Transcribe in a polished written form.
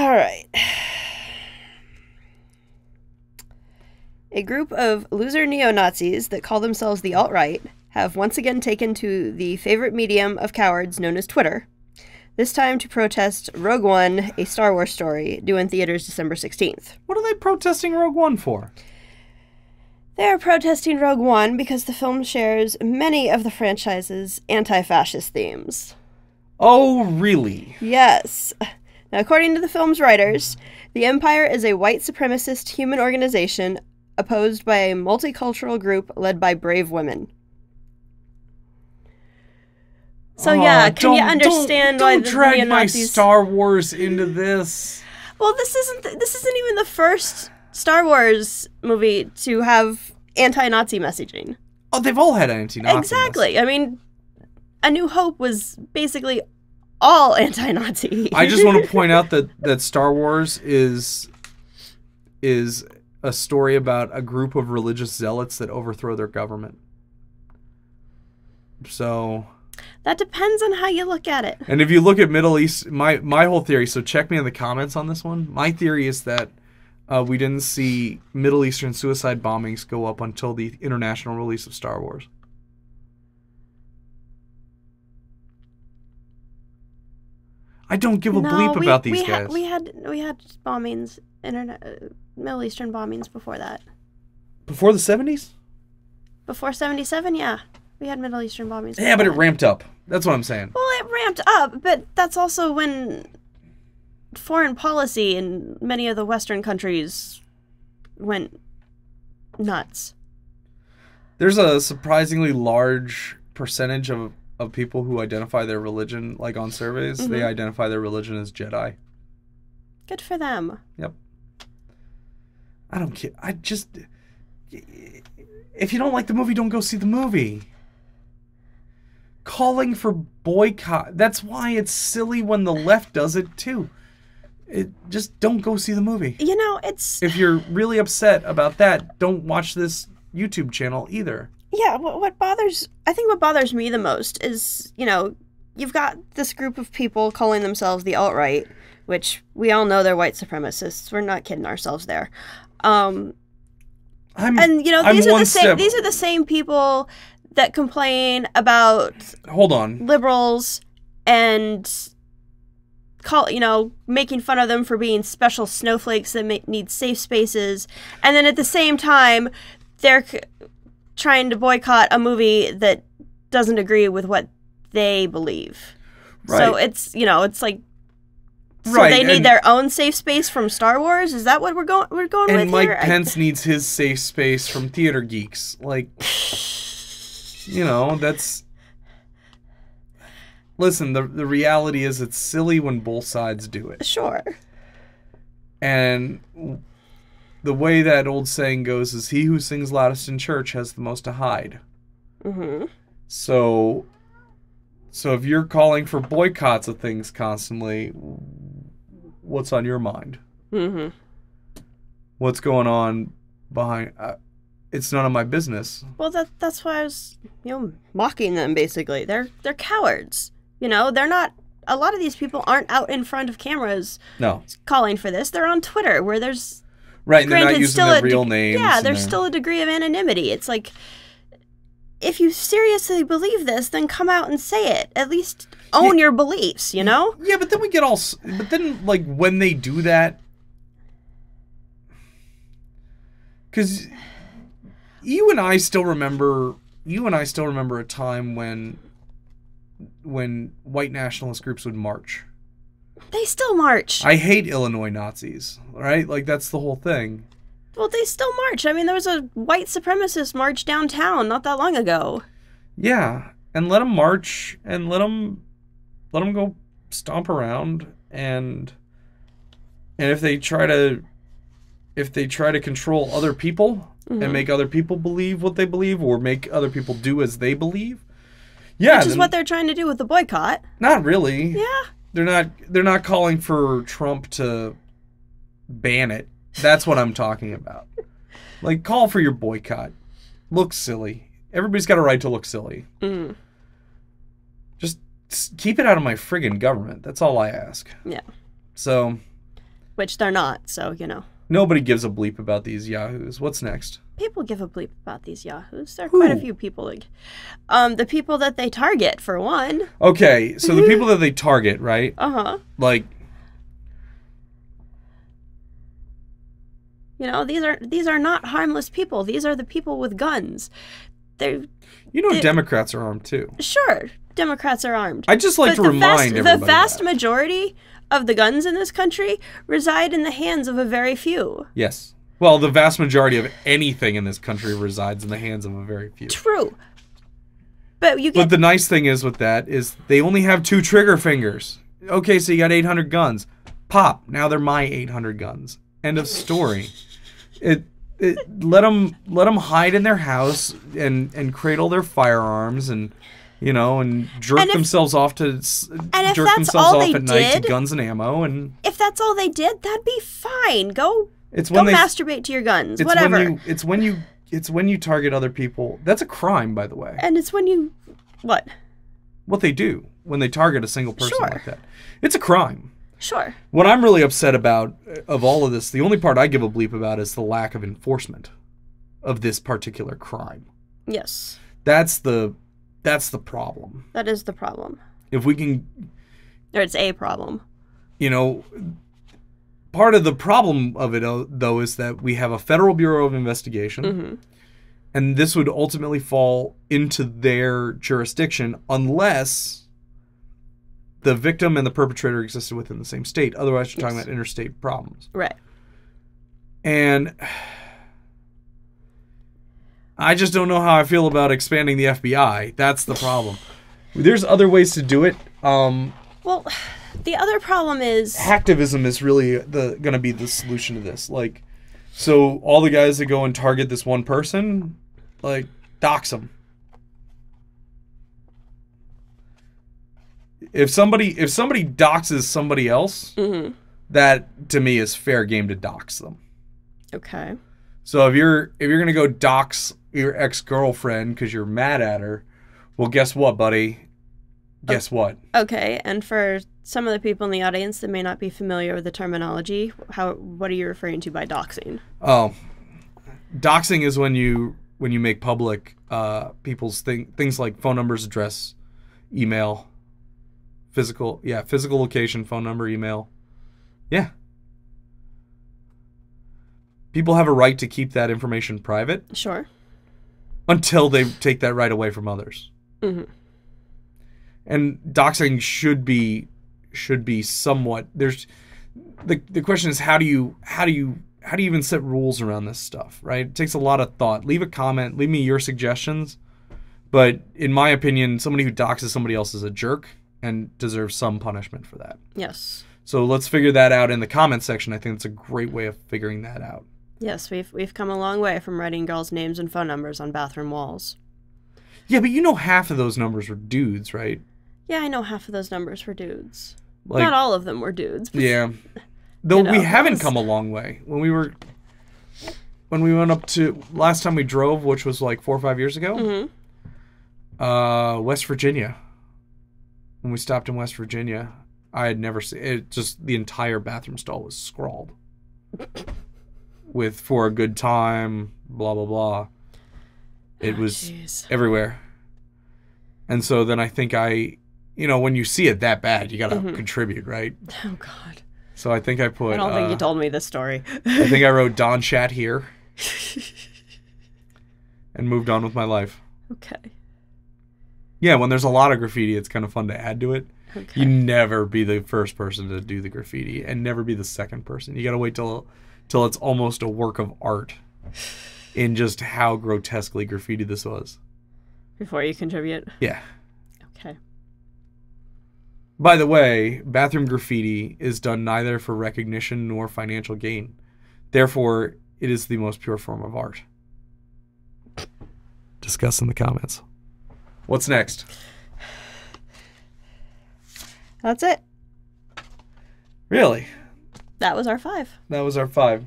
All right. A group of loser neo-Nazis that call themselves the alt-right have once again taken to the favorite medium of cowards known as Twitter, this time to protest Rogue One, a Star Wars story, due in theaters December 16th. What are they protesting Rogue One for? They are protesting Rogue One because the film shares many of the franchise's anti-fascist themes. Oh, really? Yes. Now, according to the film's writers, the Empire is a white supremacist human organization opposed by a multicultural group led by brave women. So yeah, can you understand why the drag my neo-Nazis... Star Wars into this? Well, this isn't even the first Star Wars movie to have anti-Nazi messaging. Oh, they've all had anti-Nazi. Exactly. I mean, A New Hope was basically all anti-Nazi. I just want to point out that Star Wars is a story about a group of religious zealots that overthrow their government. So that depends on how you look at it. And if you look at Middle East, my whole theory, so check me in the comments on this one. My theory is that we didn't see Middle Eastern suicide bombings go up until the international release of Star Wars. I don't give a bleep about these guys. We had bombings, Middle Eastern bombings before that. Before the 70s? Before 77, yeah. We had Middle Eastern bombings. Yeah, but it ramped up. That's what I'm saying. Well, it ramped up, but that's also when foreign policy in many of the Western countries went nuts. There's a surprisingly large percentage of people who identify their religion, like on surveys, they identify their religion as Jedi. Good for them. Yep. I don't care. If you don't like the movie, don't go see the movie. Calling for boycott. That's why it's silly when the left does it too. Just don't go see the movie. You know, it's... If you're really upset about that, don't watch this YouTube channel either. Yeah, I think what bothers me the most is, you know, you've got this group of people calling themselves the alt-right, which we all know they're white supremacists. We're not kidding ourselves there. And you know, these are the same people that complain about liberals and making fun of them for being special snowflakes that need safe spaces, and then at the same time they're trying to boycott a movie that doesn't agree with what they believe. Right. So it's like, so they need their own safe space from Star Wars? Is that what we're going with here? And Mike Pence needs his safe space from theater geeks. Like, that's... Listen, the reality is it's silly when both sides do it. Sure. And the way that old saying goes is, he who sings loudest in church has the most to hide. Mm-hmm. So if you're calling for boycotts of things constantly, what's on your mind? Mm-hmm. What's going on behind... it's none of my business. Well, that's why I was, mocking them, basically. They're cowards. They're not... A lot of these people aren't out in front of cameras calling for this. They're on Twitter, where there's... Right, and they're not using their real names. Yeah, there's still a degree of anonymity. It's like, if you seriously believe this, then come out and say it. At least own your beliefs, Yeah, but then we get all... But then, like, when they do that... Because you and I still remember a time when white nationalist groups would march. They still march. I hate Illinois Nazis, right? Like, that's the whole thing. Well, they still march. I mean, there was a white supremacist march downtown not that long ago. Yeah, and let them march, and let them go stomp around, and if they try to control other people and make other people believe what they believe, or make other people do as they believe, which is what they're trying to do with the boycott. Not really. Yeah. They're not calling for Trump to ban it. That's what I'm talking about. Like, call for your boycott. Look silly. Everybody's got a right to look silly. Mm. Just keep it out of my friggin' government. That's all I ask. Yeah. So, which they're not. So Nobody gives a bleep about these yahoos. What's next? people give a bleep about these yahoos. There are quite a Who? few people. The people that they target, for one. Okay, so the people that they target, right? Like, these are not harmless people. These are the people with guns. They're Democrats are armed too. sure Democrats are armed. I just like But to remind everybody the vast that. majority of the guns in this country reside in the hands of a very few. Yes. Well, the vast majority of anything in this country resides in the hands of a very few. True. But you But get the nice thing is with that is they only have 2 trigger fingers. Okay, so you got 800 guns. Pop. Now they're my 800 guns. End of story. Let them hide in their house and cradle their firearms and jerk And if- themselves off to if jerk that's themselves all off they at night to did- guns and ammo, and if that's all they did, that'd be fine. Go it's when they masturbate to your guns. it's Whatever. when you target other people. That's a crime, by the way. And it's when you what? What they do when they target a single person Sure. like that. It's a crime. Sure. What I'm really upset about of all of this, the only part I give a bleep about is the lack of enforcement of this particular crime. Yes. That's the problem. That is the problem. If we can, Or it's a problem. part of the problem of it though is that we have a Federal Bureau of Investigation, Mm-hmm. and this would ultimately fall into their jurisdiction unless the victim and the perpetrator existed within the same state. Otherwise, you're talking Yes. about interstate problems. Right. And I just don't know how I feel about expanding the FBI. That's the problem. There's other ways to do it. Well, the other problem is Hacktivism is really going to be the solution to this. Like, so all the guys that go and target this one person, like, dox them. If somebody doxes somebody else, Mhm. that to me is fair game to dox them. okay. So if you're gonna go dox your ex-girlfriend because you're mad at her, well, guess what, buddy? Guess what? Okay, and for some of the people in the audience that may not be familiar with the terminology, what are you referring to by doxing? Oh, doxing is when you make public people's things like phone numbers, address, email, physical location, phone number, email. Yeah. People have a right to keep that information private Sure. until they take that right away from others. Mm-hmm. And doxing should be somewhat. There's the question is how do you even set rules around this stuff, right? It takes a lot of thought. Leave a comment, leave me your suggestions. But in my opinion, somebody who doxes somebody else is a jerk and deserves some punishment for that. Yes. So let's figure that out in the comment section. I think it's a great way of figuring that out. Yes, we've come a long way from writing girls' names and phone numbers on bathroom walls. Yeah, but half of those numbers were dudes, right? Yeah, I know half of those numbers were dudes. Like, Not all of them were dudes. But yeah. Though we haven't those- come a long way. When we went up to last time we drove, which was like 4 or 5 years ago, West Virginia. When we stopped in West Virginia, I had never seen it. Just the entire bathroom stall was scrawled with "for a good time," blah blah blah. It was Jeez. everywhere. And so then I think when you see it that bad, you gotta contribute, right? Oh God. So I think I put. I don't think you told me this story. I think I wrote Don Chat here and moved on with my life. Okay. Yeah, when there's a lot of graffiti, it's kind of fun to add to it. Okay. You never be the first person to do the graffiti and never be the second person. You got to wait till it's almost a work of art in just how grotesquely graffiti this was. Before you contribute. Yeah. Okay. By the way, bathroom graffiti is done neither for recognition nor financial gain. Therefore, it is the most pure form of art. Discuss in the comments. What's next? That's it. Really? That was our 5. That was our 5.